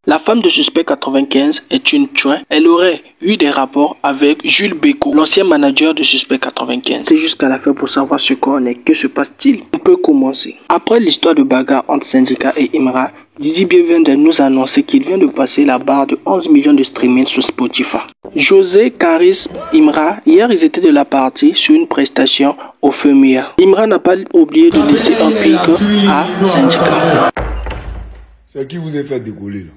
La femme de suspect 95 est une chouin. Elle aurait eu des rapports avec Jules Bécaud, l'ancien manager de suspect 95. C'est jusqu'à la fin pour savoir ce qu'on est. Que se passe-t-il? On peut commencer. Après l'histoire de bagarre entre Syndicat et Imra, Didi B vient de nous annoncer qu'il vient de passer la barre de 11 millions de streaming sur Spotify. José, Caris, Imra, hier ils étaient de la partie sur une prestation au FEMIA. Imra n'a pas oublié de laisser un pic à Syndicat. C'est qui vous a fait décoller là?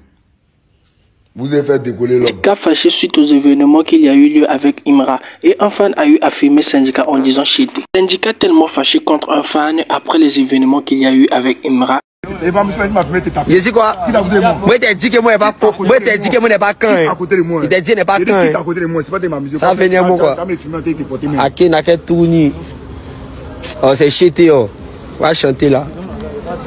Vous avez fait décoller l'homme. Cas fâché suite aux événements qu'il y a eu lieu avec Imra et un fan a eu affirmé Syndicat en disant cheaté. Syndicat tellement fâché contre un fan après les événements qu'il y a eu avec Imra. Je sais quoi? Moi t'ai dit que moi n'est pas moi t'ai dit que moi n'est pas quand. Il t'a dit n'est pas quand. Ça venir moi quoi. Aki n'a qu'à tourner. Oh c'est cheaté oh. Va chanter là.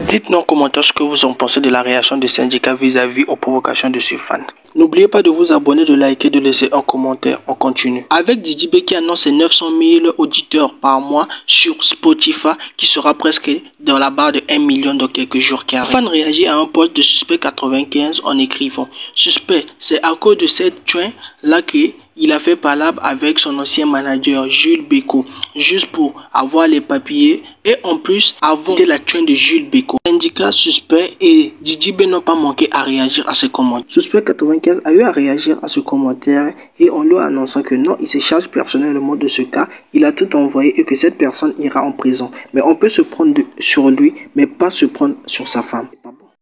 Dites-nous en commentaire ce que vous en pensez de la réaction de Syndicat vis-à-vis aux provocations de ce fan. N'oubliez pas de vous abonner, de liker, de laisser un commentaire. On continue. Avec Didi B qui annonce ses 900 000 auditeurs par mois sur Spotify qui sera presque dans la barre de 1 million dans quelques jours qui arrivent. Fan réagit à un post de Suspect 95 en écrivant « Suspect, c'est à cause de cette chouin là qu'il a fait palabre avec son ancien manager Jules Bécaud juste pour avoir les papiers et en plus avant de la chouin de Jules Bécaud. Syndicat, Suspect et Didi B n'ont pas manqué à réagir à ce commentaire. Suspect 95 a eu à réagir à ce commentaire et en lui annonçant que non, il se charge personnellement de ce cas, il a tout envoyé et que cette personne ira en prison. Mais on peut se prendre sur lui, mais pas se prendre sur sa femme.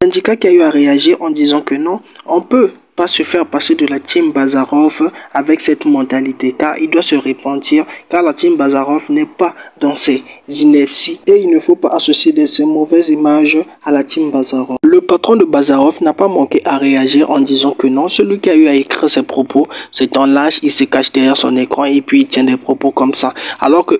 Syndicat qui a eu à réagir en disant que non, on peut pas se faire passer de la team Bazarov avec cette mentalité car il doit se repentir car la team Bazarov n'est pas dans ses inepties et il ne faut pas associer de ces mauvaises images à la team Bazarov. Le patron de Bazarov n'a pas manqué à réagir en disant que non, celui qui a eu à écrire ses propos, c'est un lâche, il se cache derrière son écran et puis il tient des propos comme ça. Alors que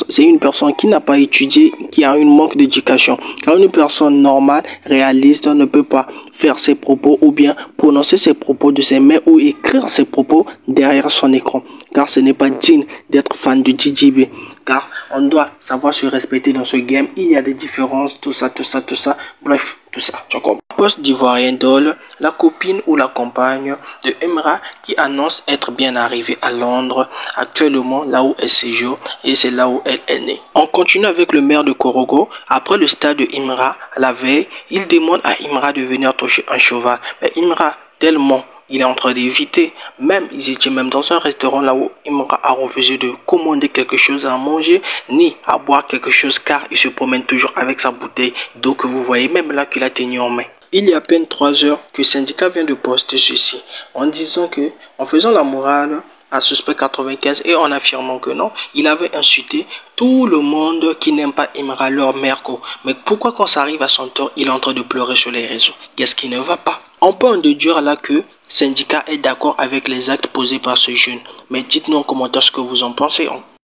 c'est une personne qui n'a pas étudié, qui a un manque d'éducation. Car une personne normale, réaliste, ne peut pas faire ses propos ou bien prononcer ses propos de ses mains ou écrire ses propos derrière son écran. Car ce n'est pas digne d'être fan de Didi B. Car on doit savoir se respecter dans ce game. Il y a des différences, tout ça. Bref, tout ça. Tu comprends? Poste d'Ivoirien Dole, la copine ou la compagne de Imra qui annonce être bien arrivée à Londres, actuellement là où elle séjourne et c'est là où elle est née. On continue avec le maire de Korogo. Après le stade de Imra, la veille, il demande à Imra de venir toucher un cheval. Mais Imra, tellement il est en train d'éviter. Même, ils étaient même dans un restaurant là où Imra a refusé de commander quelque chose à manger, ni à boire quelque chose car il se promène toujours avec sa bouteille d'eau que vous voyez même là qu'il a tenu en main. Il y a à peine 3 heures que Syndicat vient de poster ceci en disant que, en faisant la morale à Suspect 95 et en affirmant que non, il avait insulté tout le monde qui n'aime pas Imra, leur Merco. Mais pourquoi quand ça arrive à son tour, il est en train de pleurer sur les réseaux? Qu'est-ce qui ne va pas? On peut en déduire là que Syndicat est d'accord avec les actes posés par ce jeune. Mais dites-nous en commentaire ce que vous en pensez.